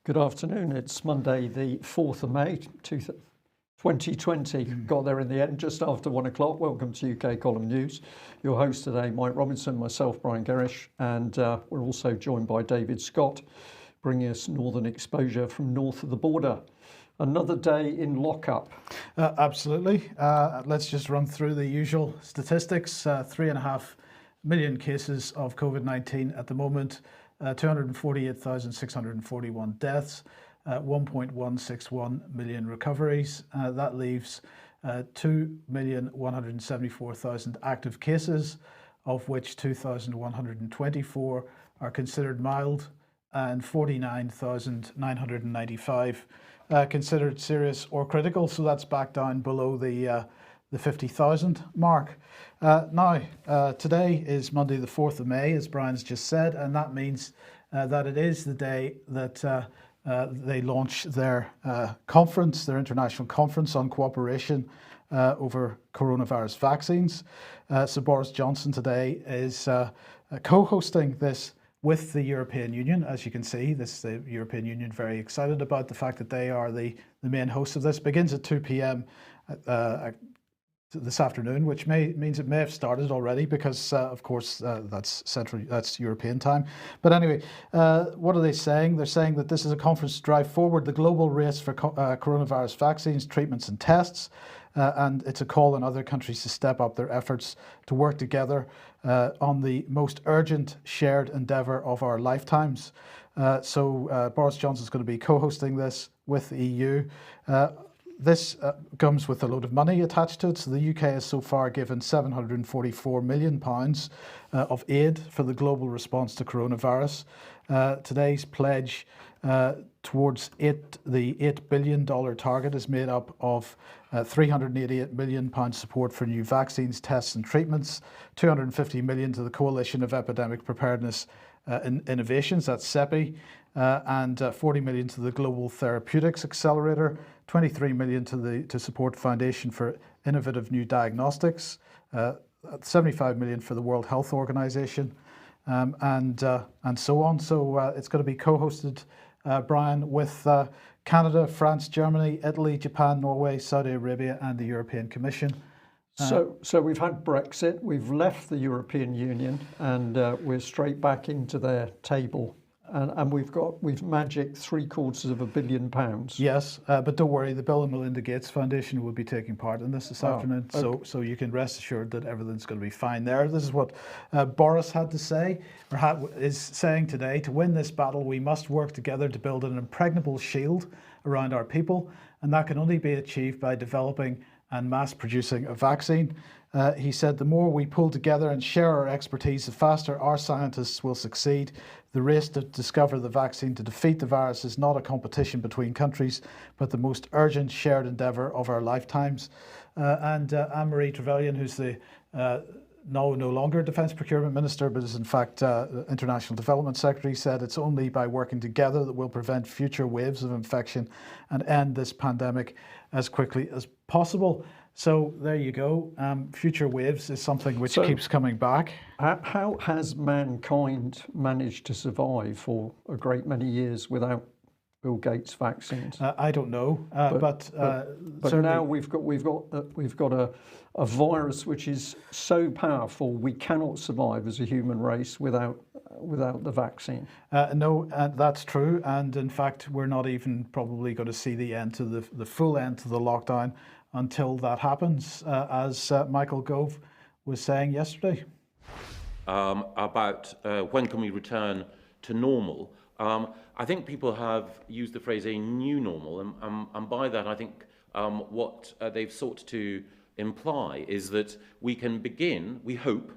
Good afternoon. It's Monday, the 4th of May, 2020. Got there in the end, just after 1 o'clock. Welcome to UK Column News. Your host today, Mike Robinson, myself, Brian Gerrish, and we're also joined by David Scott, bringing us northern exposure from north of the border. Another day in lockup. Absolutely. Let's just run through the usual statistics. 3.5 million cases of COVID-19 at the moment. 248,641 deaths, 1.161 million recoveries. That leaves 2,174,000 active cases, of which 2,124 are considered mild and 49,995 considered serious or critical. So that's back down below the 50,000 mark. Today is Monday the 4th of May, as Brian's just said, and that means that it is the day that they launch their conference, their international conference on cooperation over coronavirus vaccines. So Boris Johnson today is co-hosting this with the European Union. As you can see, the European Union very excited about the fact that they are the main host of this. Begins at 2 p.m. This afternoon, which means it may have started already because, of course, that's European time. But anyway, what are they saying? They're saying that this is a conference to drive forward the global race for coronavirus vaccines, treatments and tests. And it's a call on other countries to step up their efforts to work together on the most urgent shared endeavour of our lifetimes. So Boris Johnson's going to be co-hosting this with the EU. This comes with a load of money attached to it. So the UK has so far given £744 million of aid for the global response to coronavirus. Today's pledge towards the $8 billion target is made up of £388 million support for new vaccines, tests and treatments, £250 million to the Coalition of Epidemic Preparedness Innovations, that's CEPI, and $40 million to the Global Therapeutics Accelerator, $23 million to support Foundation for Innovative New Diagnostics, $75 million for the World Health Organization, and so on. So it's going to be co-hosted, Brian, with Canada, France, Germany, Italy, Japan, Norway, Saudi Arabia, and the European Commission. So we've had Brexit, we've left the European Union, and we're straight back into their table. And we've magicked £750 million. Yes, but don't worry, the Bill and Melinda Gates Foundation will be taking part in this afternoon. Okay. So you can rest assured that everything's going to be fine there. This is what Boris had to say, or is saying today. To win this battle, we must work together to build an impregnable shield around our people, and that can only be achieved by developing and mass producing a vaccine. He said, the more we pull together and share our expertise, the faster our scientists will succeed. The race to discover the vaccine to defeat the virus is not a competition between countries, but the most urgent shared endeavour of our lifetimes. And Anne-Marie Trevelyan, who's the no longer Defence Procurement Minister, but is in fact International Development Secretary, said it's only by working together that we'll prevent future waves of infection and end this pandemic as quickly as possible. So there you go. Future waves is something which keeps coming back. How has mankind managed to survive for a great many years without Bill Gates vaccines? I don't know, but now we've got a virus which is so powerful we cannot survive as a human race without the vaccine. No, that's true, and in fact we're not even probably going to see the end to the full end to the lockdown until that happens, as Michael Gove was saying yesterday. About when can we return to normal? I think people have used the phrase a new normal, and by that I think what they've sought to imply is that we can begin, we hope,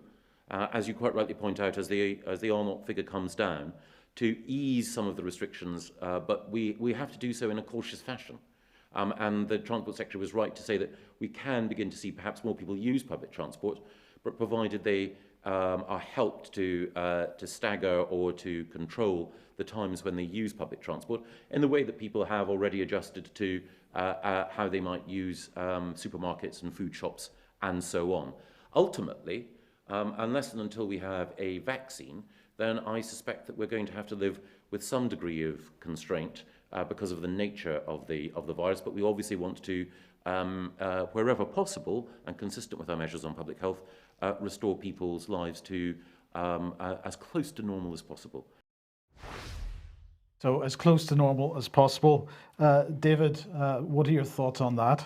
as you quite rightly point out, as the R0 figure comes down, to ease some of the restrictions, but we have to do so in a cautious fashion. And the Transport Secretary was right to say that we can begin to see perhaps more people use public transport, but provided they are helped to stagger or to control the times when they use public transport in the way that people have already adjusted to how they might use supermarkets and food shops and so on. Ultimately, unless and until we have a vaccine, then I suspect that we're going to have to live with some degree of constraint because of the nature of the virus, but we obviously want to, wherever possible and consistent with our measures on public health, restore people's lives to as close to normal as possible. So as close to normal as possible. David, what are your thoughts on that?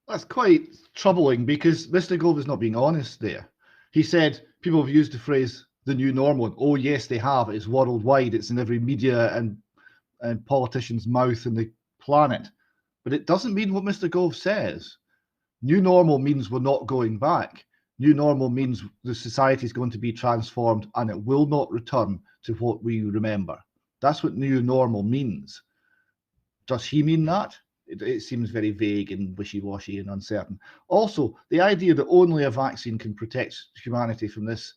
That's quite troubling because Mr. Gove is not being honest there. He said people have used the phrase the new normal. Oh yes, they have. It's worldwide. It's in every media and politician's mouth in the planet. But it doesn't mean what Mr. Gove says. New normal means we're not going back. New normal means the society is going to be transformed and it will not return to what we remember. That's what new normal means. Does he mean that? It seems very vague and wishy-washy and uncertain. Also, the idea that only a vaccine can protect humanity from this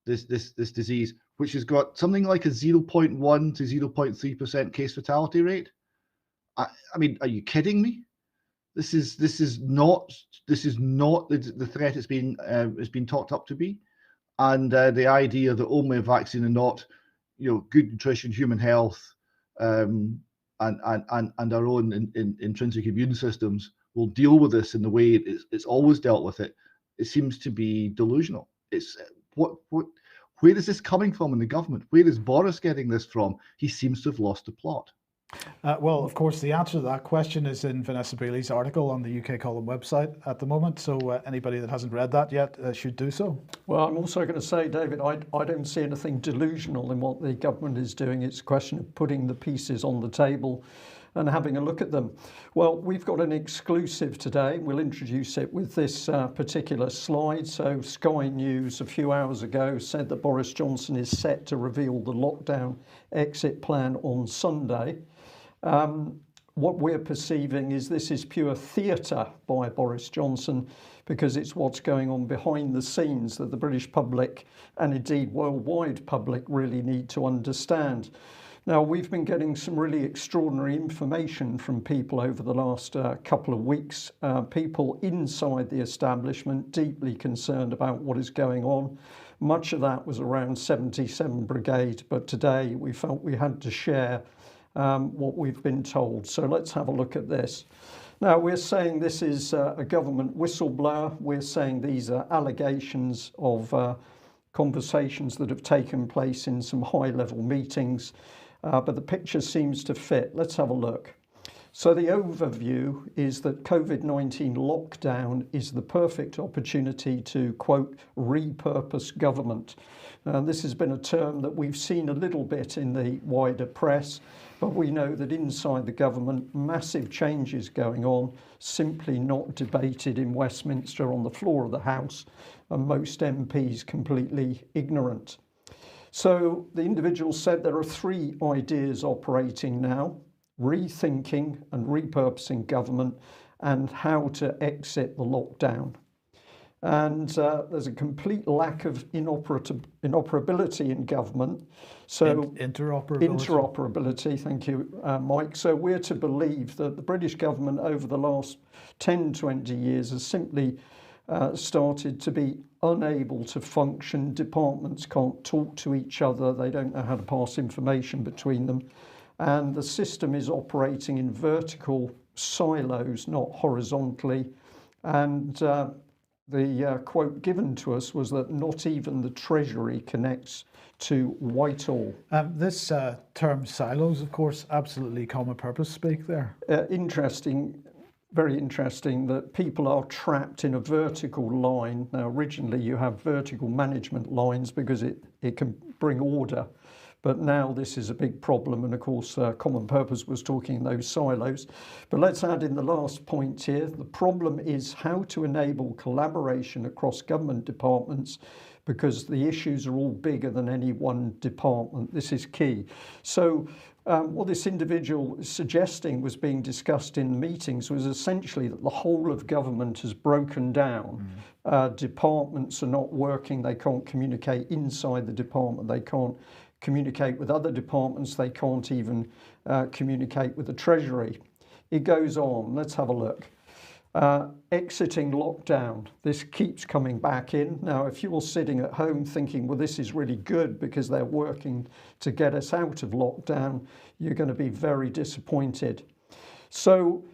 disease, which has got something like a 0.1 to 0.3% case fatality rate. I mean, are you kidding me? This is not the threat it's been talked up to be, and the idea that only a vaccine and not, good nutrition, human health, and our own intrinsic immune systems will deal with this in the way it's always dealt with it. It seems to be delusional. It's where is this coming from in the government? Where is Boris getting this from? He seems to have lost the plot. Well, of course, the answer to that question is in Vanessa Brealey's article on the UK Column website at the moment. So anybody that hasn't read that yet should do so. Well, I'm also going to say, David, I don't see anything delusional in what the government is doing. It's a question of putting the pieces on the table and having a look at them. Well, we've got an exclusive today. We'll introduce it with this particular slide. So Sky News a few hours ago said that Boris Johnson is set to reveal the lockdown exit plan on Sunday. What we're perceiving is this is pure theatre by Boris Johnson, because it's what's going on behind the scenes that the British public and indeed worldwide public really need to understand. Now, we've been getting some really extraordinary information from people over the last couple of weeks, people inside the establishment deeply concerned about what is going on. Much of that was around 77 Brigade, but today we felt we had to share what we've been told. So let's have a look at this. Now, we're saying this is a government whistleblower. We're saying these are allegations of conversations that have taken place in some high-level meetings, but the picture seems to fit. Let's have a look. So the overview is that COVID-19 lockdown is the perfect opportunity to, quote, repurpose government. This has been a term that we've seen a little bit in the wider press, but we know that inside the government, massive changes going on, simply not debated in Westminster on the floor of the House, and most MPs completely ignorant. So the individual said there are three ideas operating now: rethinking and repurposing government and how to exit the lockdown. And there's a complete lack of inoperability in government. So interoperability, thank you, Mike. So we're to believe that the British government over the last 10, 20 years has simply started to be unable to function. Departments can't talk to each other. They don't know how to pass information between them. And the system is operating in vertical silos, not horizontally. And the quote given to us was that not even the Treasury connects to Whitehall. This term silos, of course, absolutely common purpose speak there. Interesting, very interesting that people are trapped in a vertical line. Now, originally you have vertical management lines because it can bring order. But now this is a big problem, and of course Common Purpose was talking in those silos. But let's add in the last point here. The problem is how to enable collaboration across government departments, because the issues are all bigger than any one department. This is key. So what this individual is suggesting was being discussed in meetings was essentially that the whole of government has broken down. Departments are not working. They can't communicate inside the department. They can't communicate with other departments. They can't even communicate with the Treasury. It goes on. Let's have a look. Exiting lockdown. This keeps coming back in. Now, if you're sitting at home thinking, well, this is really good because they're working to get us out of lockdown, you're going to be very disappointed. So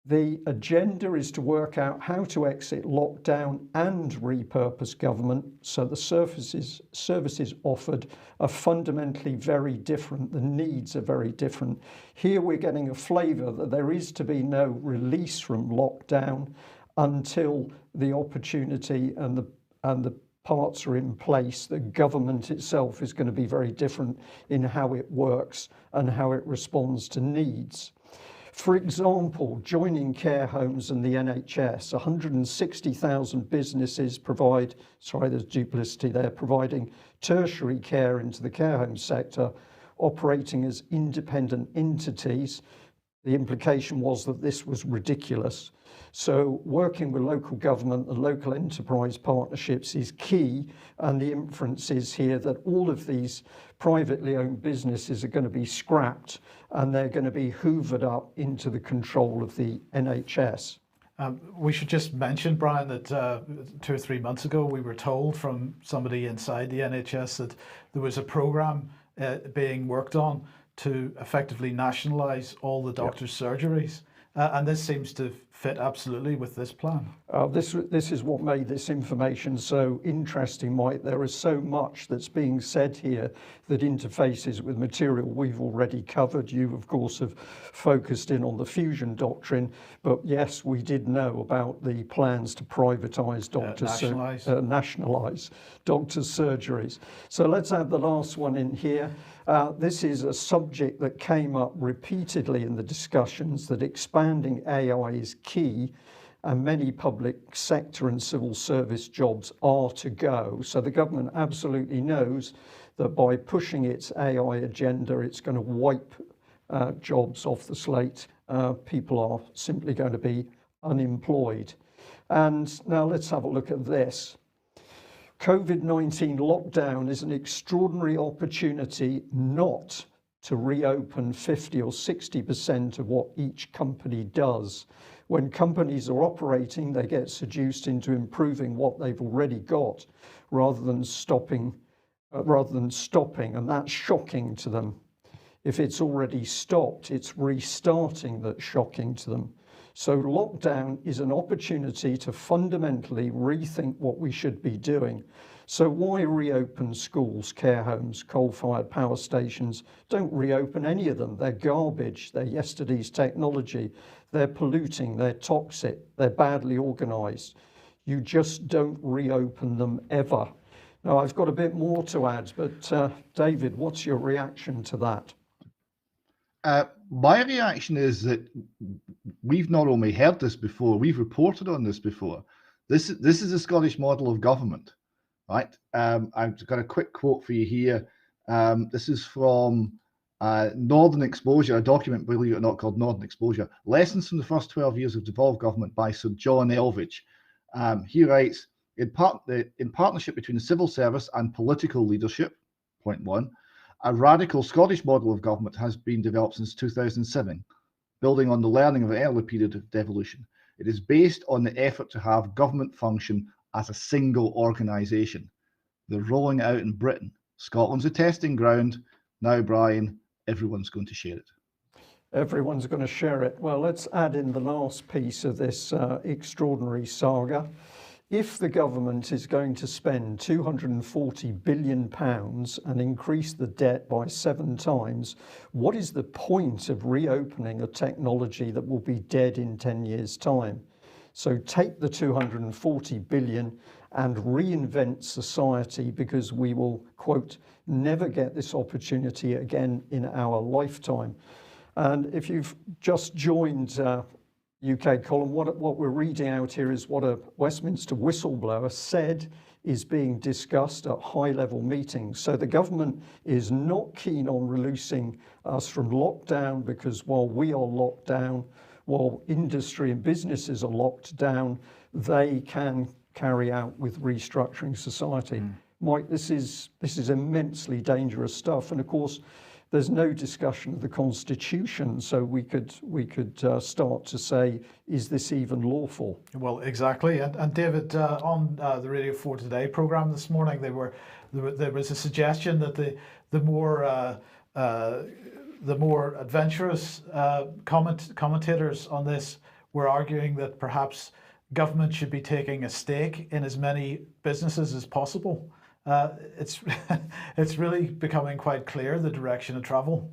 the agenda is to work out how to exit lockdown and repurpose government so the services offered are fundamentally very different. The needs are very different. Here we're getting a flavour that there is to be no release from lockdown until the opportunity and the parts are in place. The government itself is going to be very different in how it works and how it responds to needs. For example, joining care homes and the NHS, 160,000 businesses provide, sorry, there's duplicity there, providing tertiary care into the care home sector, operating as independent entities. The implication was that this was ridiculous. So working with local government and local enterprise partnerships is key, and the inference is here that all of these privately owned businesses are going to be scrapped and they're going to be hoovered up into the control of the NHS. We should just mention, Brian, that 2 or 3 months ago we were told from somebody inside the NHS that there was a programme being worked on to effectively nationalise all the doctors' surgeries. And this seems to fit absolutely with this plan. This is what made this information so interesting, Mike. There is so much that's being said here that interfaces with material we've already covered. You, of course, have focused in on the fusion doctrine, but yes, we did know about the plans to privatise nationalise doctors' surgeries. So let's add the last one in here. This is a subject that came up repeatedly in the discussions, that expanding AI is key and many public sector and civil service jobs are to go. So the government absolutely knows that by pushing its AI agenda, it's going to wipe jobs off the slate. People are simply going to be unemployed. And now let's have a look at this. COVID-19 lockdown is an extraordinary opportunity not to reopen 50 or 60% of what each company does. When companies are operating, they get seduced into improving what they've already got rather than stopping, and that's shocking to them. If it's already stopped, it's restarting that's shocking to them. So lockdown is an opportunity to fundamentally rethink what we should be doing. So why reopen schools, care homes, coal-fired power stations? Don't reopen any of them. They're garbage. They're yesterday's technology. They're polluting. They're toxic. They're badly organised. You just don't reopen them ever. Now, I've got a bit more to add, but David, what's your reaction to that? My reaction is that we've not only heard this before, we've reported on this before. This is the Scottish model of government, right? I've got a quick quote for you here. This is from Northern Exposure, a document, believe it or not, called Northern Exposure, Lessons from the First 12 Years of Devolved Government by Sir John Elvidge. He writes, in partnership between the civil service and political leadership, point one, a radical Scottish model of government has been developed since 2007, building on the learning of an early period of devolution. It is based on the effort to have government function as a single organisation. They're rolling it out in Britain. Scotland's a testing ground. Now, Brian, everyone's going to share it. Everyone's going to share it. Well, let's add in the last piece of this extraordinary saga. If the government is going to spend £240 billion and increase the debt by 7 times, what is the point of reopening a technology that will be dead in 10 years' time? So take the 240 billion and reinvent society, because we will, quote, never get this opportunity again in our lifetime. And if you've just joined UK column, what we're reading out here is what a Westminster whistleblower said is being discussed at high-level meetings. So the government is not keen on releasing us from lockdown, because while we are locked down, while industry and businesses are locked down, they can carry out with restructuring society. Mike, this is immensely dangerous stuff. And of course, there's no discussion of the Constitution, so we could start to say, is this even lawful? Well, exactly. And David, on the Radio 4 Today program this morning, there was a suggestion that the more adventurous commentators on this were arguing that perhaps government should be taking a stake in as many businesses as possible. It's it's really becoming quite clear the direction of travel.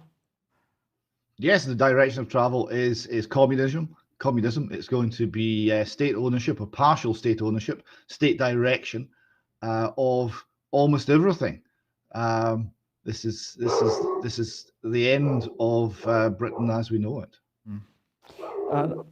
Yes, the direction of travel is communism. It's going to be state ownership or partial state ownership, state direction of almost everything. This is the end of Britain as we know it.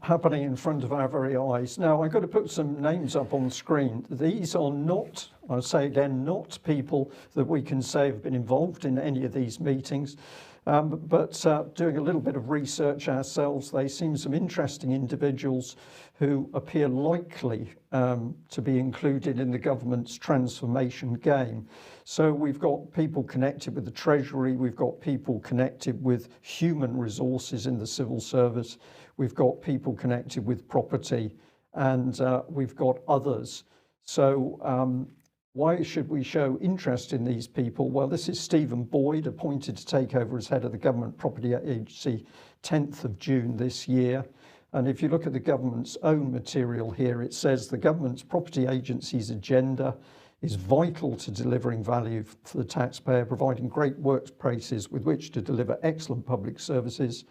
Happening in front of our very eyes. Now, I've got to put some names up on the screen. These are not, I'll say again, not people that we can say have been involved in any of these meetings, but doing a little bit of research ourselves, they seem some interesting individuals who appear likely to be included in the government's transformation game. So we've got people connected with the Treasury, we've got people connected with human resources in the civil service, we've got people connected with property, and we've got others. So why should we show interest in these people? Well, this is Stephen Boyd, appointed to take over as head of the Government Property Agency 10th of June this year. And if you look at the government's own material here, it says the government's property agency's agenda is vital to delivering value for the taxpayer, providing great workplaces with which to deliver excellent public services.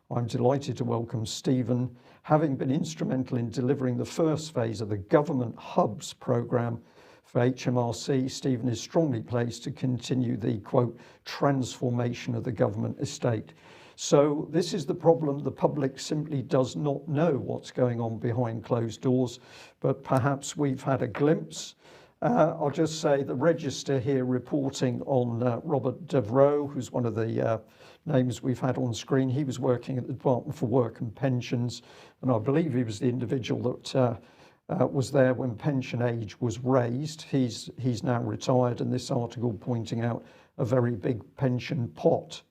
I'm delighted to welcome Stephen. Having been instrumental in delivering the first phase of the Government Hubs programme for HMRC, Stephen is strongly placed to continue the, quote, transformation of the government estate. So this is the problem. The public simply does not know what's going on behind closed doors, but perhaps we've had a glimpse. I'll just say the Register here reporting on Robert Devereux, who's one of the names we've had on screen. He was working at the Department for Work and Pensions, and I believe he was the individual that was there when pension age was raised. He's now retired, and this article pointing out a very big pension pot.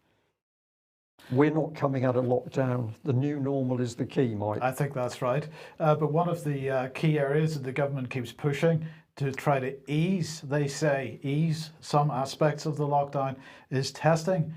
We're not coming out of lockdown. The new normal is the key, Mike. I think that's right. But one of the key areas that the government keeps pushing to try to ease, they say, ease some aspects of the lockdown is testing.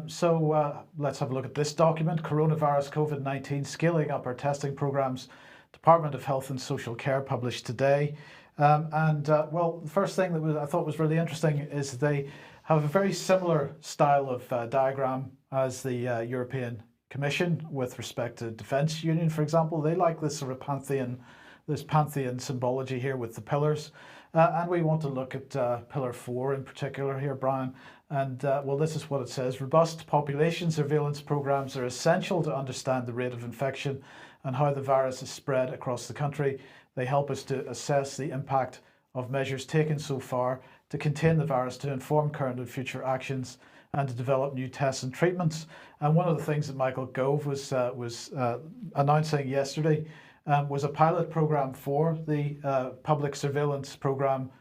So let's have a look at this document. Coronavirus COVID-19, scaling up our testing programs. Department of Health and Social Care published today. Well, the first thing that I thought was really interesting is they have a very similar style of diagram as the European Commission with respect to Defence Union, for example. They like this sort of pantheon symbology here with the pillars. And we want to look at Pillar 4 in particular here, Brian. And well, this is what it says. Robust population surveillance programs are essential to understand the rate of infection and how the virus is spread across the country. They help us to assess the impact of measures taken so far to contain the virus, to inform current and future actions, and to develop new tests and treatments. And one of the things that Michael Gove was announcing yesterday was a pilot program for the public surveillance program,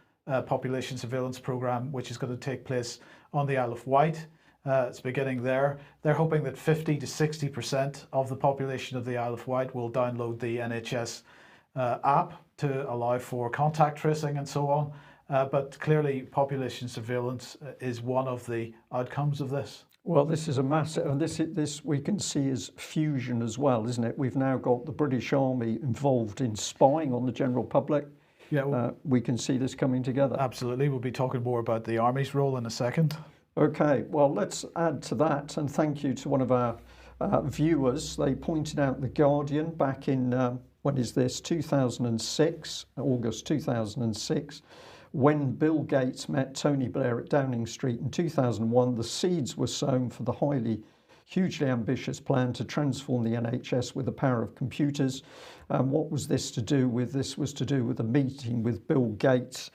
population surveillance program, which is going to take place on the Isle of Wight. It's beginning there. They're hoping that 50 to 60% of the population of the Isle of Wight will download the NHS app to allow for contact tracing and so on. But clearly population surveillance is one of the outcomes of this. Well, this is a massive, and this we can see as fusion as well, isn't it? We've now got the British Army involved in spying on the general public. Yeah, we can see this coming together. Absolutely. We'll be talking more about the Army's role in a second. Okay, well, let's add to that, and thank you to one of our viewers. They pointed out The Guardian back in, when is this, 2006, August 2006, when Bill Gates met Tony Blair at Downing Street in 2001, the seeds were sown for the hugely ambitious plan to transform the NHS with the power of computers. What was this to do with? This was to do with a meeting with Bill Gates,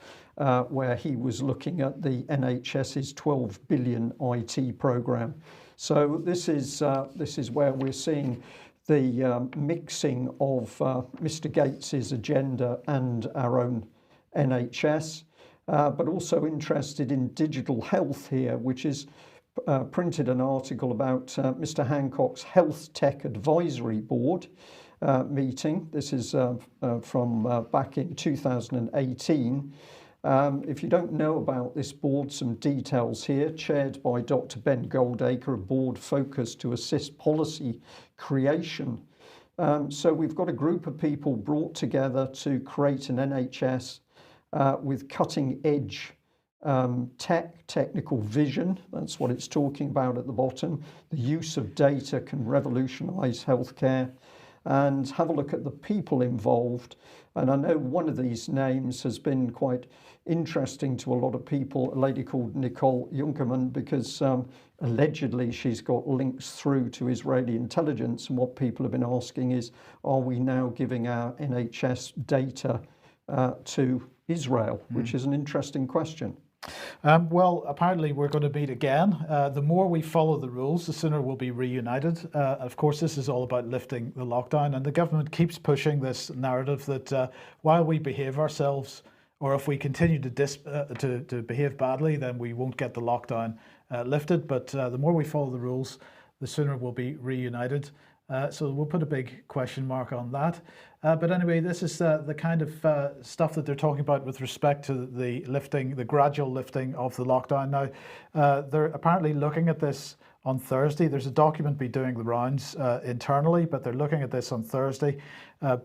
where he was looking at the NHS's 12 billion IT program. So this is where we're seeing the mixing of Mr. Gates's agenda and our own NHS, but also interested in digital health here, which is printed an article about Mr. Hancock's Health Tech Advisory Board meeting. This is from back in 2018. If you don't know about this board, some details here. Chaired by Dr. Ben Goldacre, a board focused to assist policy creation. So we've got a group of people brought together to create an NHS with cutting edge technical vision. That's what it's talking about at the bottom. The use of data can revolutionise healthcare. And have a look at the people involved. And I know one of these names has been quite interesting to a lot of people, a lady called Nicole Junkermann, because allegedly she's got links through to Israeli intelligence. And what people have been asking is, are we now giving our NHS data to Israel? Which is an interesting question. Well, apparently we're going to meet again. The more we follow the rules, the sooner we'll be reunited. Of course, this is all about lifting the lockdown, and the government keeps pushing this narrative that while we behave ourselves, or if we continue to behave badly, then we won't get the lockdown lifted. But the more we follow the rules, the sooner we'll be reunited. So we'll put a big question mark on that. But anyway, this is the kind of stuff that they're talking about with respect to the gradual lifting of the lockdown. Now, they're apparently looking at this on Thursday. There's a document be doing the rounds internally, but they're looking at this on Thursday.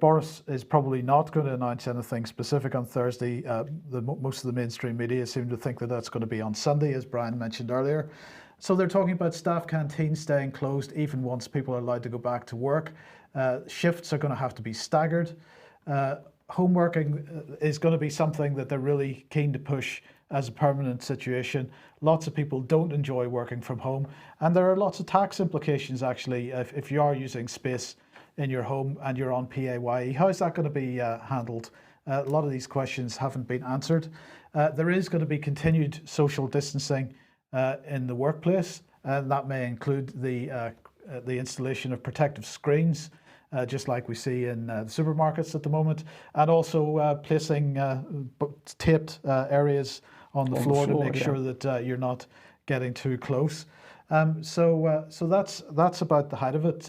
Boris is probably not going to announce anything specific on Thursday. Most of the mainstream media seem to think that that's going to be on Sunday, as Brian mentioned earlier. So they're talking about staff canteens staying closed even once people are allowed to go back to work. Shifts are going to have to be staggered. Home working is going to be something that they're really keen to push as a permanent situation. Lots of people don't enjoy working from home, and there are lots of tax implications actually if you are using space in your home and you're on PAYE. How is that going to be handled? A lot of these questions haven't been answered. There is going to be continued social distancing in the workplace, and that may include the installation of protective screens, just like we see in supermarkets at the moment, and also placing taped areas on the floor to make sure that you're not getting too close. So that's about the height of it,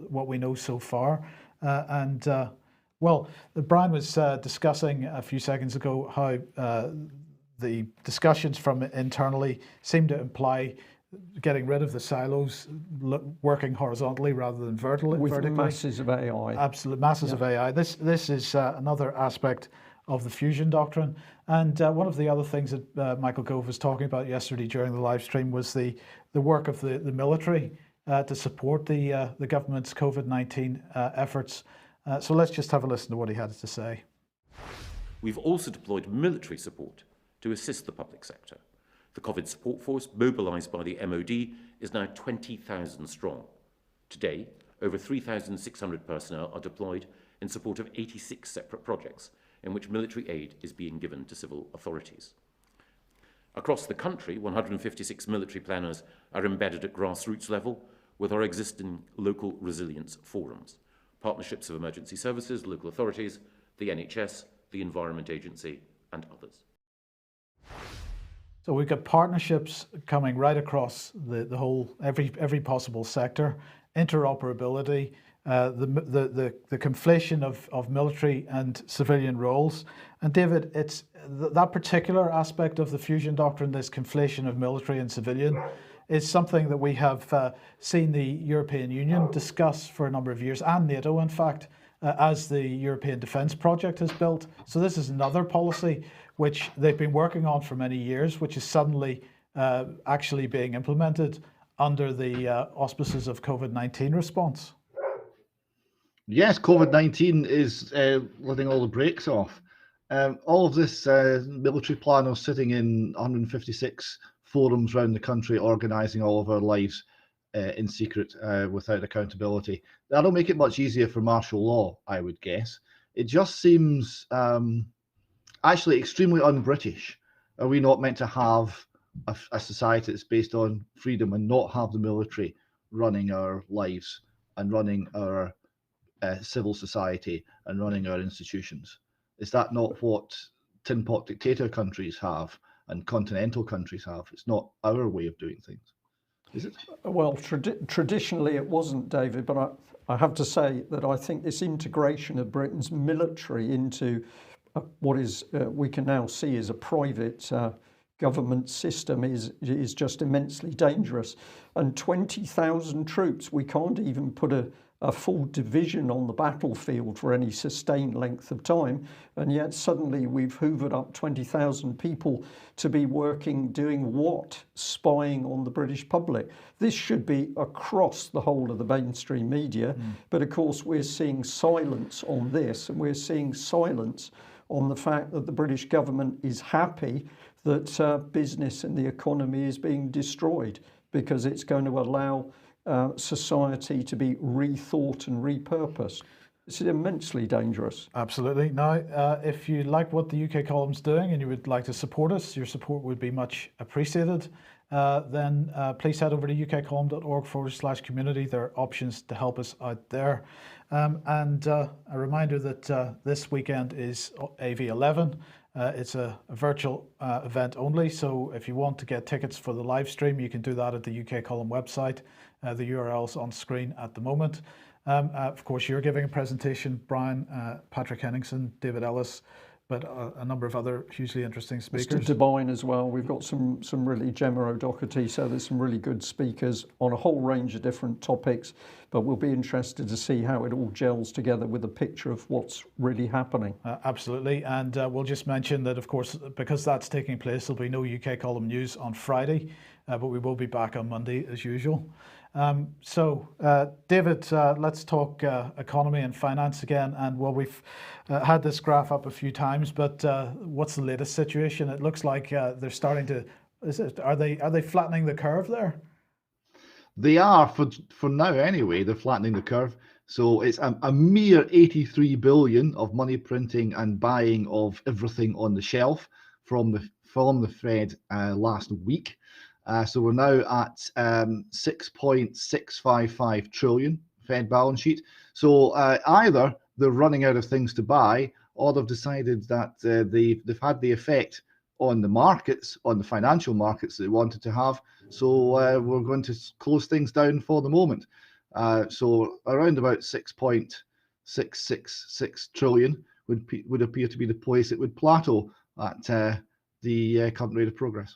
what we know so far. Well, Brian was discussing a few seconds ago how the discussions from internally seem to imply getting rid of the silos, working horizontally rather than vertically. With masses of AI. Absolute masses of AI. This is another aspect of the fusion doctrine. And one of the other things that Michael Gove was talking about yesterday during the live stream was the work of the military to support the government's COVID-19 efforts. So let's just have a listen to what he had to say. We've also deployed military support to assist the public sector. The COVID support force, mobilised by the MOD, is now 20,000 strong. Today, over 3,600 personnel are deployed in support of 86 separate projects in which military aid is being given to civil authorities. Across the country, 156 military planners are embedded at grassroots level with our existing local resilience forums, partnerships of emergency services, local authorities, the NHS, the Environment Agency, and others. So we've got partnerships coming right across the whole, every possible sector, interoperability, the conflation of military and civilian roles. And David, it's that particular aspect of the fusion doctrine, this conflation of military and civilian, is something that we have seen the European Union discuss for a number of years, and NATO, in fact, as the European Defence Project has built. So this is another policy which they've been working on for many years, which is suddenly actually being implemented under the auspices of COVID-19 response. Yes, COVID-19 is letting all the brakes off. All of this military planners sitting in 156 forums around the country, organising all of our lives in secret without accountability. That'll make it much easier for martial law, I would guess. It just seems actually extremely un-British. Are we not meant to have a society that's based on freedom and not have the military running our lives and running our civil society and running our institutions? Is that not what tin pot dictator countries have and continental countries have? It's not our way of doing things. is it? Well, traditionally it wasn't, David, but I have to say that I think this integration of Britain's military into what is we can now see as a private government system is just immensely dangerous. And 20,000 troops, we can't even put a full division on the battlefield for any sustained length of time, and yet suddenly we've hoovered up 20,000 people to be working, doing what? Spying on the British public. This should be across the whole of the mainstream media, but of course we're seeing silence on this, and we're seeing silence on the fact that the British government is happy that business and the economy is being destroyed, because it's going to allow society to be rethought and repurposed. It's immensely dangerous. Absolutely. Now, if you like what the UK column's doing and you would like to support us, your support would be much appreciated. Then please head over to ukcolumn.org/community. There are options to help us out there. And a reminder that this weekend is AV11. It's a virtual event only, so if you want to get tickets for the live stream, you can do that at the UK Column website. The URL's on screen at the moment. Of course, you're giving a presentation, Brian, Patrick Henningsen, David Ellis, but a number of other hugely interesting speakers. Mr. Devine as well. We've got some really Gemma O'Doherty, so there's some really good speakers on a whole range of different topics, but we'll be interested to see how it all gels together with a picture of what's really happening. Absolutely, and we'll just mention that, of course, because that's taking place, there'll be no UK Column news on Friday, but we will be back on Monday as usual. David, let's talk economy and finance again. And well, we've had this graph up a few times, but what's the latest situation? It looks like they're starting to. Are they flattening the curve there? They are for now anyway. They're flattening the curve. So it's a mere 83 billion of money printing and buying of everything on the shelf from the Fed last week. So we're now at 6.655 trillion Fed balance sheet. So either they're running out of things to buy, or they've decided that they've had the effect on the markets, on the financial markets they wanted to have. So we're going to close things down for the moment. So around about 6.666 trillion would appear to be the place it would plateau at the current rate of progress.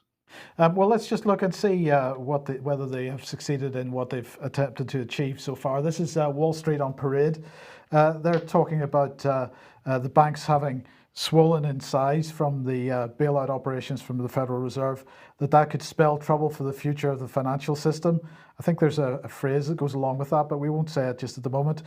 Well, let's just look and see whether they have succeeded in what they've attempted to achieve so far. This is Wall Street on parade. They're talking about the banks having swollen in size from the bailout operations from the Federal Reserve, that could spell trouble for the future of the financial system. I think there's a phrase that goes along with that, but we won't say it just at the moment.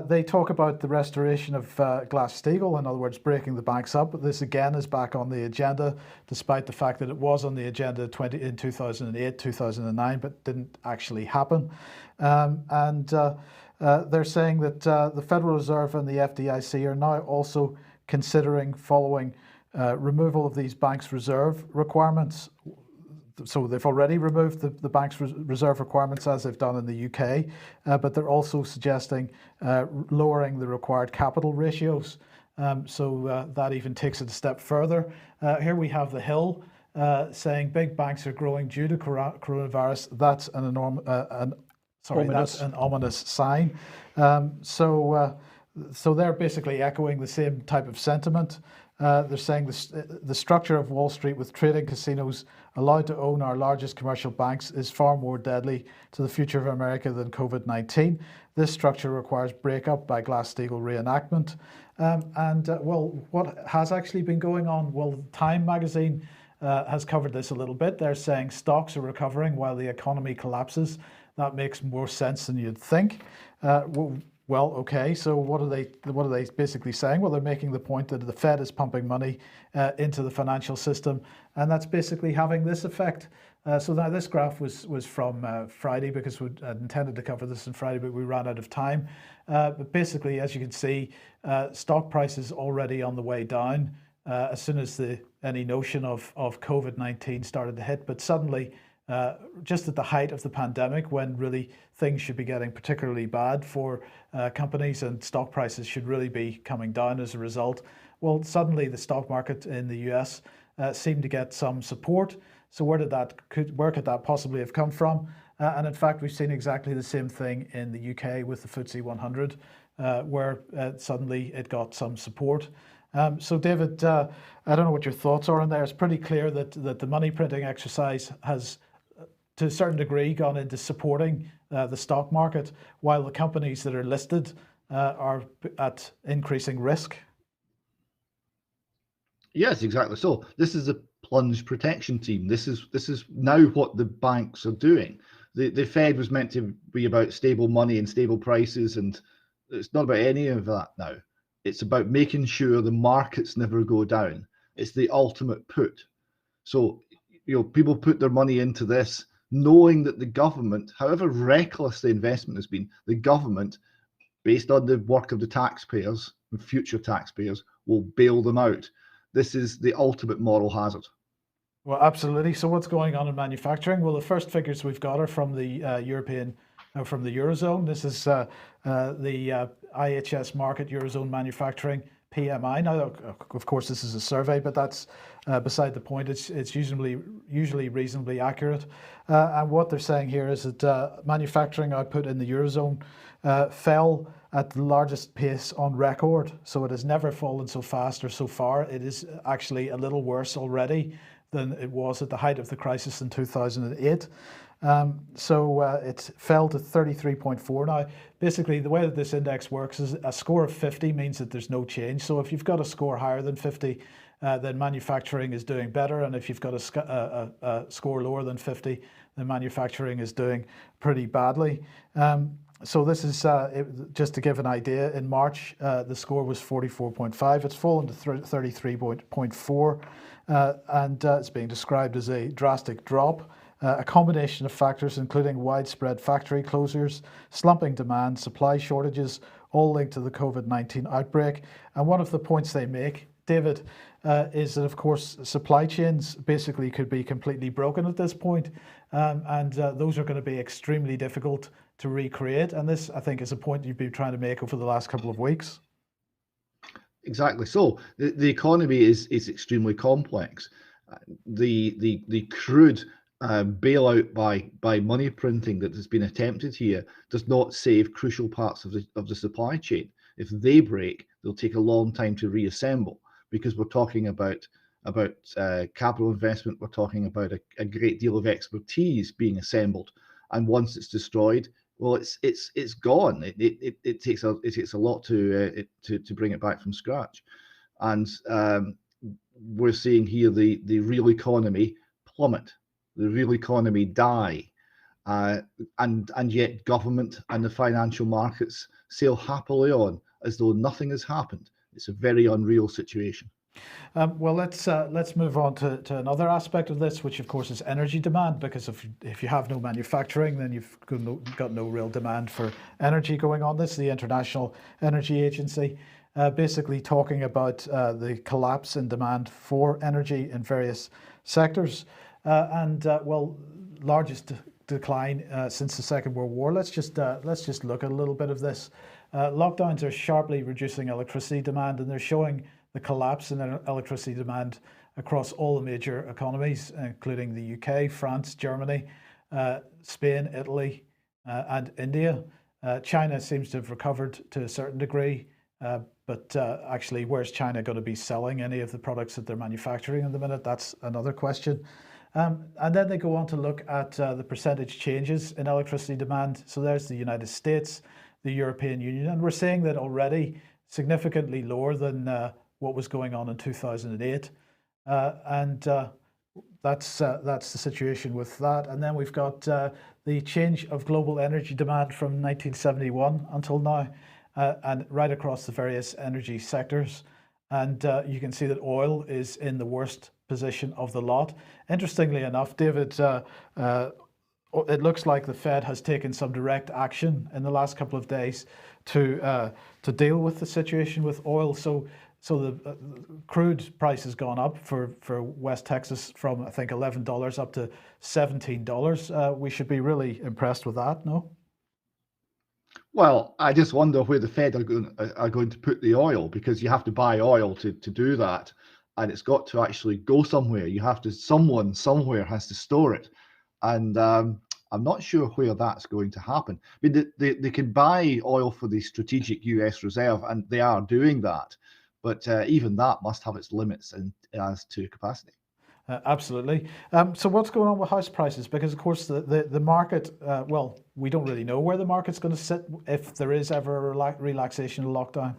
They talk about the restoration of Glass-Steagall, in other words, breaking the banks up. This again is back on the agenda, despite the fact that it was on the agenda in 2008, 2009, but didn't actually happen. They're saying that the Federal Reserve and the FDIC are now also considering following removal of these banks' reserve requirements. So they've already removed the bank's reserve requirements, as they've done in the UK, but they're also suggesting lowering the required capital ratios. So that even takes it a step further. Here we have the Hill saying big banks are growing due to coronavirus. That's that's an ominous sign. So they're basically echoing the same type of sentiment. They're saying the structure of Wall Street, with trading casinos allowed to own our largest commercial banks, is far more deadly to the future of America than COVID-19. This structure requires breakup by Glass-Steagall reenactment. Well, what has actually been going on? Well, Time magazine has covered this a little bit. They're saying stocks are recovering while the economy collapses. That makes more sense than you'd think. Well, okay, so what are they basically saying? Well, they're making the point that the Fed is pumping money into the financial system, and that's basically having this effect. So now this graph was from Friday, because we intended to cover this on Friday, but we ran out of time. But basically, as you can see, stock prices already on the way down as soon as any notion of COVID-19 started to hit. But suddenly, just at the height of the pandemic, when really things should be getting particularly bad for companies and stock prices should really be coming down as a result, well, suddenly the stock market in the US seemed to get some support. So where could that possibly have come from? And in fact, we've seen exactly the same thing in the UK with the FTSE 100, where suddenly it got some support. So David, I don't know what your thoughts are on there. It's pretty clear that the money printing exercise has, to a certain degree, gone into supporting the stock market, while the companies that are listed are at increasing risk. Yes, exactly. So this is a plunge protection team. This is now what the banks are doing. The Fed was meant to be about stable money and stable prices, and it's not about any of that now. It's about making sure the markets never go down. It's the ultimate put. So, people put their money into this knowing that the government, however reckless the investment has been, the government, based on the work of the taxpayers, the future taxpayers, will bail them out. This is the ultimate moral hazard. Well, absolutely. So what's going on in manufacturing? Well, the first figures we've got are from the from the Eurozone. This is the IHS Markit Eurozone Manufacturing PMI. Now, of course, this is a survey, but that's beside the point. It's usually reasonably accurate. And what they're saying here is that manufacturing output in the Eurozone fell at the largest pace on record. So it has never fallen so fast or so far. It is actually a little worse already than it was at the height of the crisis in 2008. So it fell to 33.4. Now, basically, the way that this index works is a score of 50 means that there's no change. So if you've got a score higher than 50, then manufacturing is doing better. And if you've got a score lower than 50, then manufacturing is doing pretty badly. So this is, just to give an idea, in March, the score was 44.5. It's fallen to 33.4, and it's being described as a drastic drop. A combination of factors, including widespread factory closures, slumping demand, supply shortages, all linked to the COVID-19 outbreak. And one of the points they make, David, is that, of course, supply chains basically could be completely broken at this point, and those are going to be extremely difficult to recreate. And this, I think, is a point you've been trying to make over the last couple of weeks. Exactly. So the economy is extremely complex. The crude bailout by money printing that has been attempted here does not save crucial parts of the supply chain. If they break, they'll take a long time to reassemble, because we're talking about capital investment. We're talking about a great deal of expertise being assembled, and once it's destroyed, well, it's gone. It takes a lot to bring it back from scratch, and we're seeing here the real economy plummet, the real economy die, and yet government and the financial markets sail happily on as though nothing has happened. It's a very unreal situation. Well, let's move on to another aspect of this, which of course is energy demand, because if you have no manufacturing, then you've got no real demand for energy going on. This is the International Energy Agency, basically talking about the collapse in demand for energy in various sectors, well, largest decline since the Second World War. Let's just look at a little bit of this. Lockdowns are sharply reducing electricity demand, and they're showing the collapse in electricity demand across all the major economies, including the UK, France, Germany, Spain, Italy, and India. China seems to have recovered to a certain degree, but actually, where's China going to be selling any of the products that they're manufacturing in the minute? That's another question. And then they go on to look at the percentage changes in electricity demand. So there's the United States, the European Union, and we're seeing that already significantly lower than what was going on in 2008, and that's the situation with that. And then we've got the change of global energy demand from 1971 until now, and right across the various energy sectors. And you can see that oil is in the worst position of the lot. Interestingly enough, David, it looks like the Fed has taken some direct action in the last couple of days to deal with the situation with oil. So the crude price has gone up for West Texas from, I think, $11 up to $17. We should be really impressed with that, no? Well, I just wonder where the Fed are going to put the oil, because you have to buy oil to do that, and it's got to actually go somewhere. You have to, someone somewhere has to store it, and I'm not sure where that's going to happen. I mean, they can buy oil for the strategic US reserve, and they are doing that. But even that must have its limits as to capacity. Absolutely. So what's going on with house prices? Because of course the market, well, we don't really know where the market's going to sit if there is ever a relaxation of lockdown.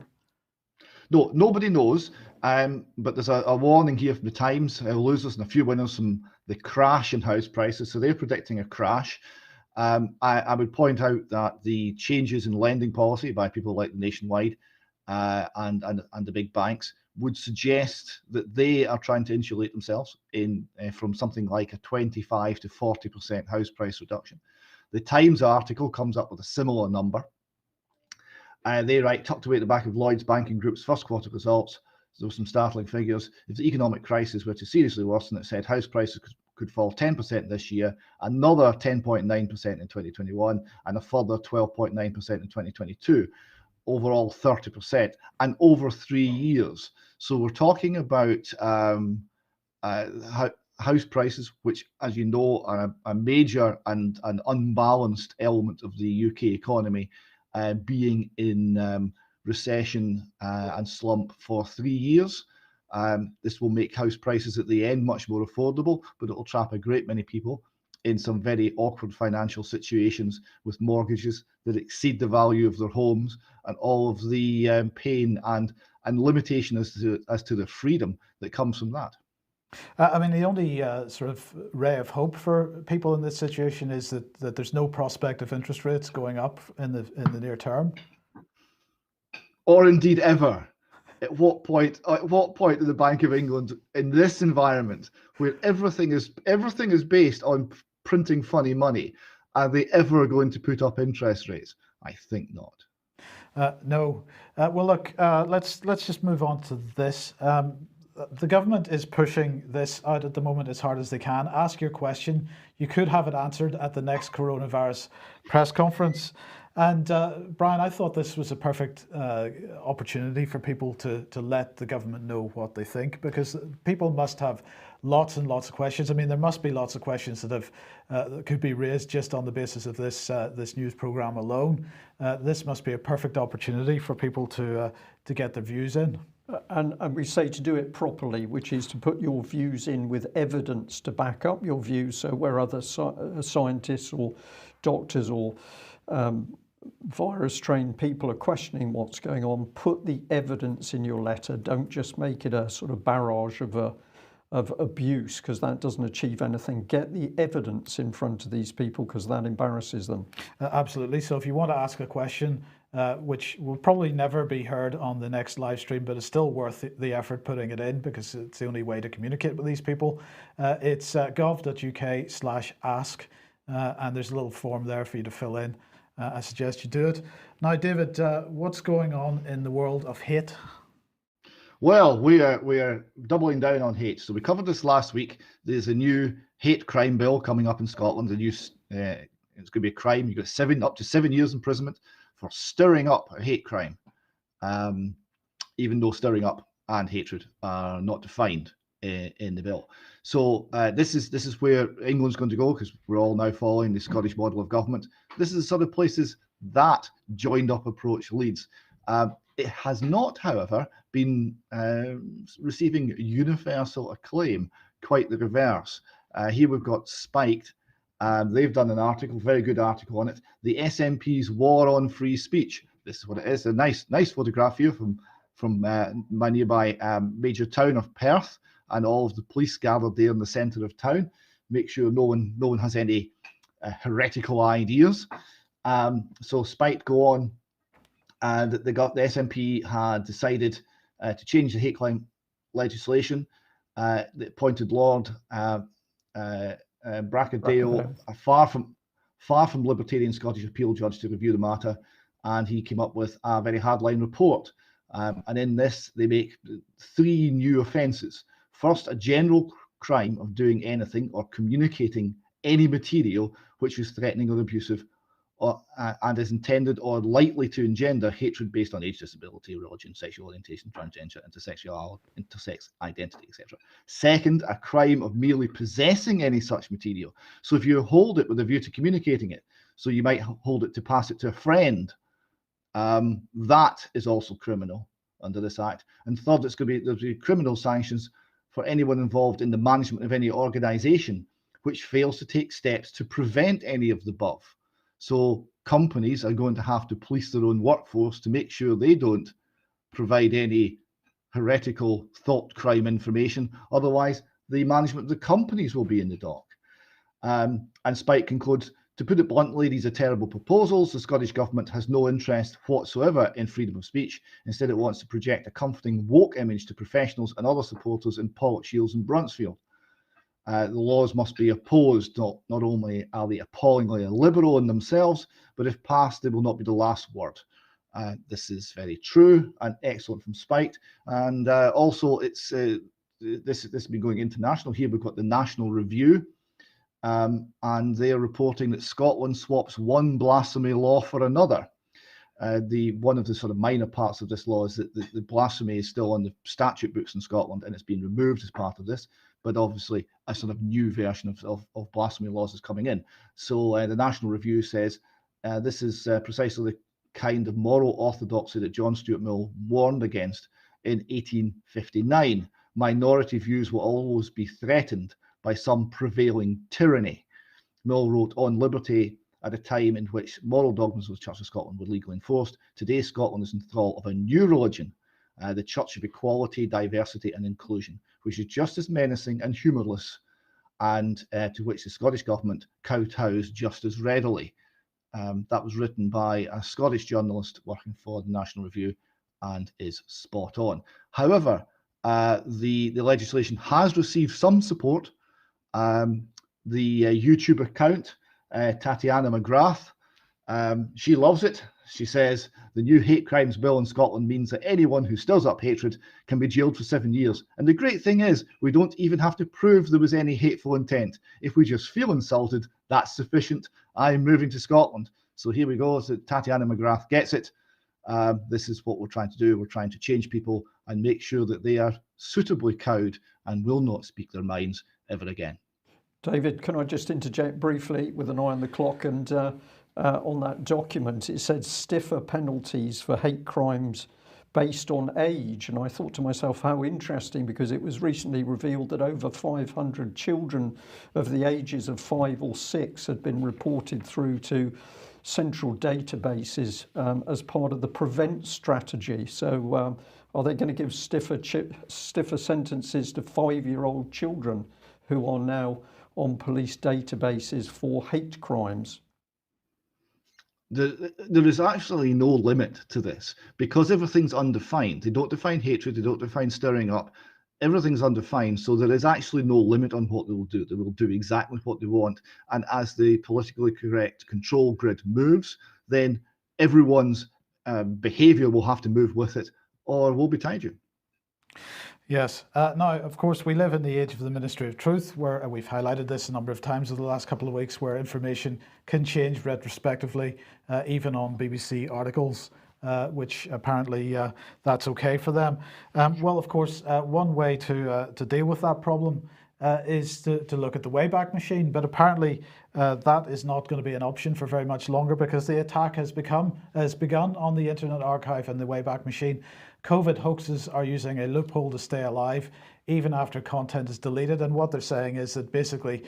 No, nobody knows. But there's a warning here from the Times. Losers and a few winners from the crash in house prices. So they're predicting a crash. I would point out that the changes in lending policy by people like Nationwide and the big banks would suggest that they are trying to insulate themselves from something like a 25 to 40% house price reduction. The Times article comes up with a similar number. They write, tucked away at the back of Lloyds Banking Group's first quarter results, there were some startling figures. If the economic crisis were to seriously worsen, it said house prices could fall 10% this year, another 10.9% in 2021, and a further 12.9% in 2022. Overall 30%, and over 3 years. So we're talking about house prices, which, as you know, are a major and an unbalanced element of the UK economy, being in recession and slump for 3 years. This will make house prices at the end much more affordable, but it will trap a great many people in some very awkward financial situations with mortgages that exceed the value of their homes, and all of the pain and limitation as to the freedom that comes from that. I mean, the only sort of ray of hope for people in this situation is that there's no prospect of interest rates going up in the near term, or indeed ever. At what point in the Bank of England, in this environment where everything is based on printing funny money, are they ever going to put up interest rates? I think not. No. Well, look, let's just move on to this. The government is pushing this out at the moment as hard as they can. Ask your question. You could have it answered at the next coronavirus press conference. And Brian, I thought this was a perfect opportunity for people to let the government know what they think, because people must have lots and lots of questions. I mean, there must be lots of questions that could be raised just on the basis of this news program alone. This must be a perfect opportunity for people to get their views in. And we say to do it properly, which is to put your views in with evidence to back up your views. So where other scientists or doctors or virus-trained people are questioning what's going on, put the evidence in your letter. Don't just make it a sort of barrage of abuse, because that doesn't achieve anything. Get the evidence in front of these people, because that embarrasses them. Absolutely. So if you want to ask a question, which will probably never be heard on the next live stream, but it's still worth the effort putting it in, because it's the only way to communicate with these people. It's gov.uk/ask, and there's a little form there for you to fill in. I suggest you do it. Now, David, what's going on in the world of hate? Well, we are doubling down on hate. So we covered this last week. There's a new hate crime bill coming up in Scotland. It's going to be a crime. You got up to 7 years imprisonment for stirring up a hate crime, even though stirring up and hatred are not defined in the bill. So this is where England's going to go, because we're all now following the Scottish model of government. This is the sort of places that joined up approach leads. It has not, however, been receiving universal acclaim, quite the reverse. Here we've got Spiked. They've done an article, very good article on it. The SNP's war on free speech. This is what it is. A nice photograph here from my nearby major town of Perth, and all of the police gathered there in the centre of town. Make sure no one has any heretical ideas. So Spiked go on, and the SNP had decided to change the hate crime legislation. That appointed Lord Bracadale, a far from libertarian Scottish appeal judge, to review the matter, and he came up with a very hardline report. And in this, they make 3 new offences. First, a general crime of doing anything or communicating any material which is threatening or abusive and is intended or likely to engender hatred based on age, disability, religion, sexual orientation, transgender, intersex identity, etc. Second, a crime of merely possessing any such material. So if you hold it with a view to communicating it, so you might hold it to pass it to a friend, that is also criminal under this act. And third, there'll be criminal sanctions for anyone involved in the management of any organisation which fails to take steps to prevent any of the above. So companies are going to have to police their own workforce to make sure they don't provide any heretical thought crime information. Otherwise, the management of the companies will be in the dock. And Spike concludes, to put it bluntly, these are terrible proposals. The Scottish Government has no interest whatsoever in freedom of speech. Instead, it wants to project a comforting woke image to professionals and other supporters in Pollokshields and Bruntsfield. The laws must be opposed. Not only are they appallingly illiberal in themselves, but if passed, they will not be the last word. This is very true and excellent from Spite. And also, this has been going international. Here we've got the National Review, and they are reporting that Scotland swaps one blasphemy law for another. One of the sort of minor parts of this law is that the blasphemy is still on the statute books in Scotland, and it's been removed as part of this. But obviously, a sort of new version of blasphemy laws is coming in. So the National Review says this is precisely the kind of moral orthodoxy that John Stuart Mill warned against in 1859. Minority views will always be threatened by some prevailing tyranny. Mill wrote on liberty at a time in which moral dogmas of the Church of Scotland were legally enforced. Today, Scotland is in thrall of a new religion, the Church of Equality, Diversity and Inclusion, which is just as menacing and humourless, and to which the Scottish Government kowtows just as readily. That was written by a Scottish journalist working for the National Review and is spot on. However, the legislation has received some support. The YouTube account, Tatiana McGrath, she loves it. She says the new hate crimes bill in Scotland means that anyone who stirs up hatred can be jailed for 7 years. And the great thing is, we don't even have to prove there was any hateful intent. If we just feel insulted, that's sufficient. I'm moving to Scotland. So here we go. So Tatiana McGrath gets it. This is what we're trying to do. We're trying to change people and make sure that they are suitably cowed and will not speak their minds ever again. David, can I just interject briefly with an eye on the clock? And on that document, it said stiffer penalties for hate crimes based on age. And I thought to myself, how interesting, because it was recently revealed that over 500 children of the ages of 5 or 6 had been reported through to central databases as part of the PREVENT strategy. So are they going to give stiffer sentences to 5-year-old children who are now on police databases for hate crimes? There is actually no limit to this because everything's undefined. They don't define hatred, they don't define stirring up. Everything's undefined, so there is actually no limit on what they will do. They will do exactly what they want. And as the politically correct control grid moves, then everyone's behaviour will have to move with it or will be tied to. Yes. Now, of course, we live in the age of the Ministry of Truth, where we've highlighted this a number of times over the last couple of weeks, where information can change retrospectively, even on BBC articles, which apparently that's okay for them. Well, of course, one way to deal with that problem is to look at the Wayback Machine, but apparently that is not going to be an option for very much longer because the attack has begun on the Internet Archive and the Wayback Machine. COVID hoaxes are using a loophole to stay alive even after content is deleted, and what they're saying is that basically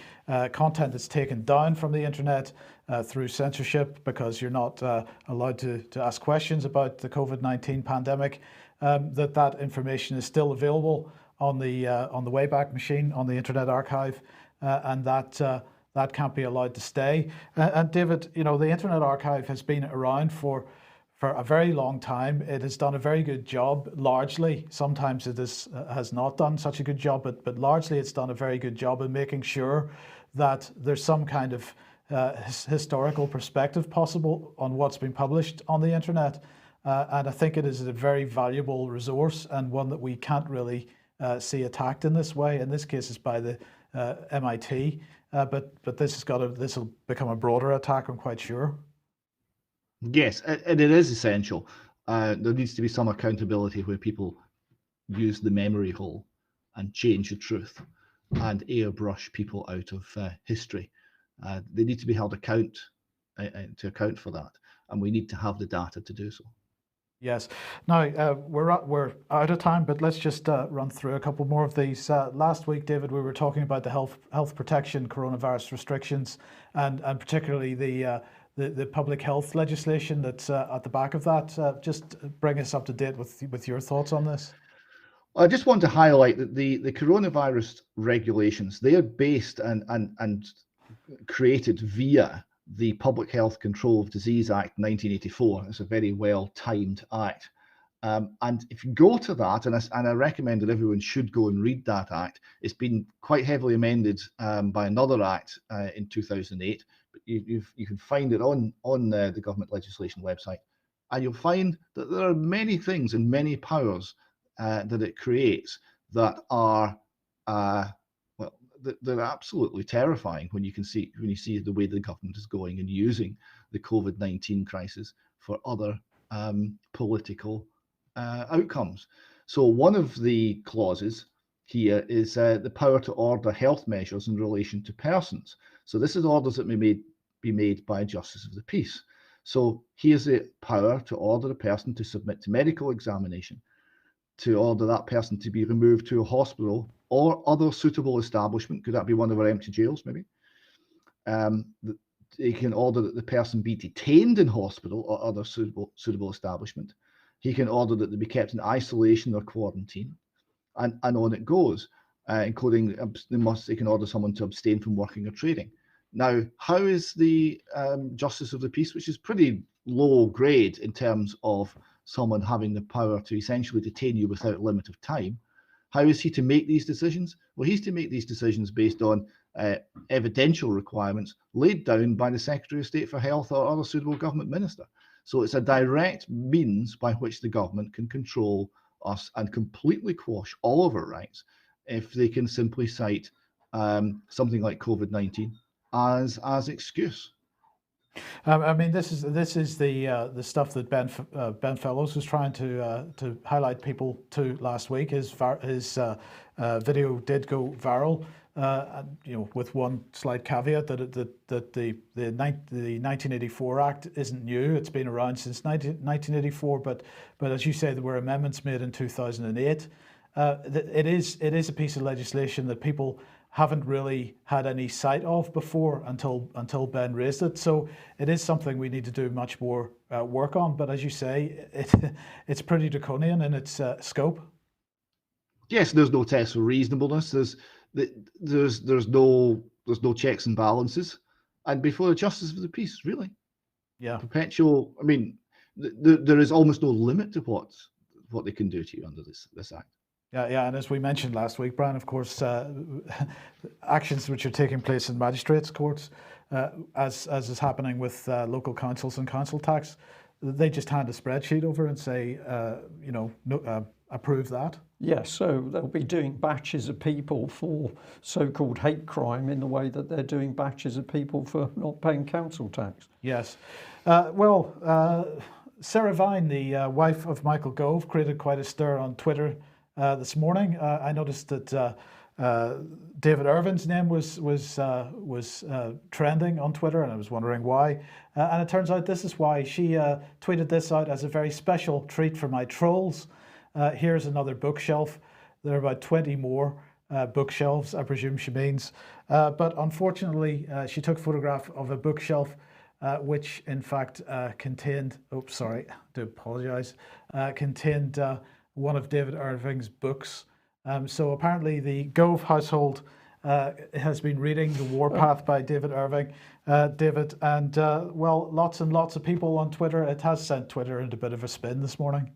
content is taken down from the internet through censorship because you're not allowed to ask questions about the COVID-19 pandemic, that information is still available on the Wayback Machine, on the Internet Archive, and that can't be allowed to stay. And David, you know, the Internet Archive has been around for a very long time. It has done a very good job, largely. Sometimes it has not done such a good job, but largely it's done a very good job in making sure that there's some kind of historical perspective possible on what's been published on the internet. And I think it is a very valuable resource and one that we can't really see attacked in this way. In this case, it's by the MIT, but this will become a broader attack, I'm quite sure. Yes, and it is essential. There needs to be some accountability where people use the memory hole and change the truth and airbrush people out of history. They need to be held to account for that, and we need to have the data to do so. Yes. Now we're out of time, but let's just run through a couple more of these. Last week, David, we were talking about the health protection coronavirus restrictions, and particularly the public health legislation that's at the back of that. Just bring us up to date with your thoughts on this. I just want to highlight that the coronavirus regulations, they are based and created via the Public Health Control of Disease Act 1984. It's a very well-timed act. And if you go to that, and I recommend that everyone should go and read that act. It's been quite heavily amended by another act in 2008, but you can find it on the government legislation website. And you'll find that there are many things and many powers that it creates that are they're absolutely terrifying when you see the way the government is going and using the COVID-19 crisis for other political outcomes. So one of the clauses here is the power to order health measures in relation to persons. So this is orders that may be made by a justice of the peace. So he has the power to order a person to submit to medical examination, to order that person to be removed to a hospital or other suitable establishment. Could that be one of our empty jails, maybe? He can order that the person be detained in hospital or other suitable establishment. He can order that they be kept in isolation or quarantine, and on it goes, including they can order someone to abstain from working or trading. Now, how is the Justice of the Peace, which is pretty low grade in terms of someone having the power to essentially detain you without limit of time, how is he to make these decisions? Well, he's to make these decisions based on evidential requirements laid down by the Secretary of State for Health or other suitable government minister. So it's a direct means by which the government can control us and completely quash all of our rights if they can simply cite something like COVID-19 as excuse. I mean, this is the stuff that Ben Fellows was trying to highlight people to last week. His video did go viral, with one slight caveat that the 1984 Act isn't new. It's been around since 1984, but as you say, there were amendments made in 2008. It is a piece of legislation that people haven't really had any sight of before until Ben raised it. So it is something we need to do much more work on. But as you say, it's pretty draconian in its scope. Yes, there's no test for reasonableness. There's no checks and balances, and before the Justice of the Peace, really, yeah, perpetual. I mean, there is almost no limit to what they can do to you under this act. Yeah, and as we mentioned last week, Brian, of course, actions which are taking place in magistrates' courts, as is happening with local councils and council tax, they just hand a spreadsheet over and say, approve that. Yes, so they'll be doing batches of people for so-called hate crime in the way that they're doing batches of people for not paying council tax. Yes. Sarah Vine, the wife of Michael Gove, created quite a stir on Twitter this morning. I noticed that David Irvin's name was trending on Twitter, and I was wondering why. And it turns out this is why. She tweeted this out as a very special treat for my trolls. Here's another bookshelf. There are about 20 more bookshelves, I presume she means. But unfortunately, she took a photograph of a bookshelf which in fact contained, contained one of David Irving's books. So apparently the Gove household has been reading The Warpath by David Irving, David, and lots and lots of people on Twitter. It has sent Twitter into a bit of a spin this morning.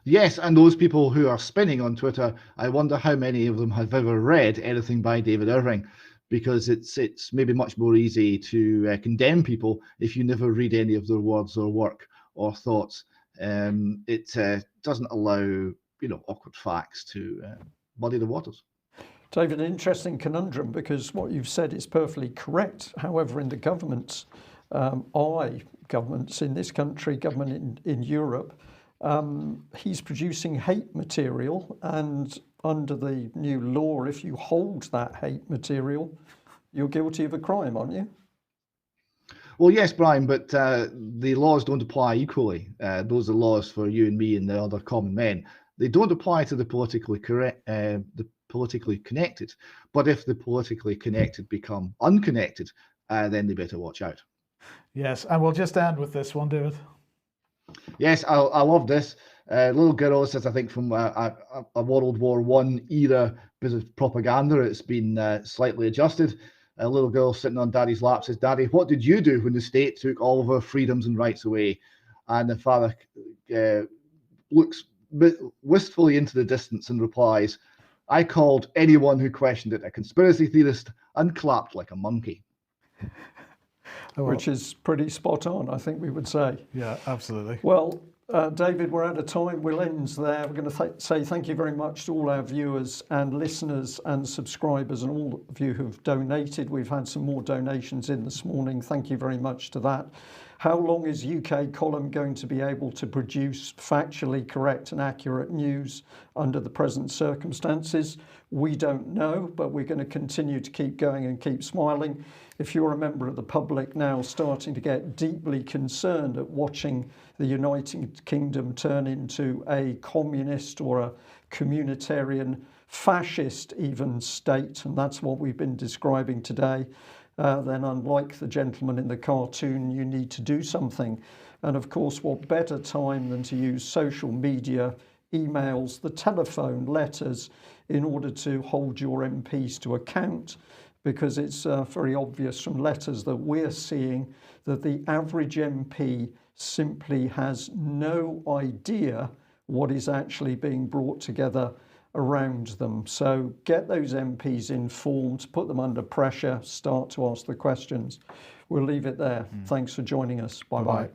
Yes, and those people who are spinning on Twitter, I wonder how many of them have ever read anything by David Irving, because it's maybe much more easy to condemn people if you never read any of their words or work or thoughts. It doesn't allow awkward facts to muddy the waters. David, an interesting conundrum, because what you've said is perfectly correct. However, in the government's governments in this country, government in Europe, he's producing hate material, and under the new law, if you hold that hate material, you're guilty of a crime, aren't you? Well, yes, Brian, but the laws don't apply equally. Those are laws for you and me and the other common men. They don't apply to the politically connected. But if the politically connected become unconnected, then they better watch out. Yes, and we'll just end with this one, David. Yes, I love this. Little girl says, I think from a World War I era bit of propaganda, it's been slightly adjusted. A little girl sitting on Daddy's lap says, Daddy, what did you do when the state took all of our freedoms and rights away? And the father looks wistfully into the distance and replies, I called anyone who questioned it a conspiracy theorist and clapped like a monkey. Which is pretty spot on, I think we would say. Yeah, absolutely. Well, David, we're out of time. We'll end there. We're going to say thank you very much to all our viewers and listeners and subscribers and all of you who've donated. We've had some more donations in this morning. Thank you very much to that. How long is UK Column going to be able to produce factually correct and accurate news under the present circumstances? We don't know, but we're going to continue to keep going and keep smiling. If you're a member of the public now starting to get deeply concerned at watching the United Kingdom turn into a communist or a communitarian, fascist even state, and that's what we've been describing today, then unlike the gentleman in the cartoon, you need to do something. And of course, what better time than to use social media, emails, the telephone, letters, in order to hold your MPs to account, because it's very obvious from letters that we're seeing that the average MP simply has no idea what is actually being brought together around them. So get those MPs informed, put them under pressure, start to ask the questions. We'll leave it there. Thanks for joining us. Bye-bye.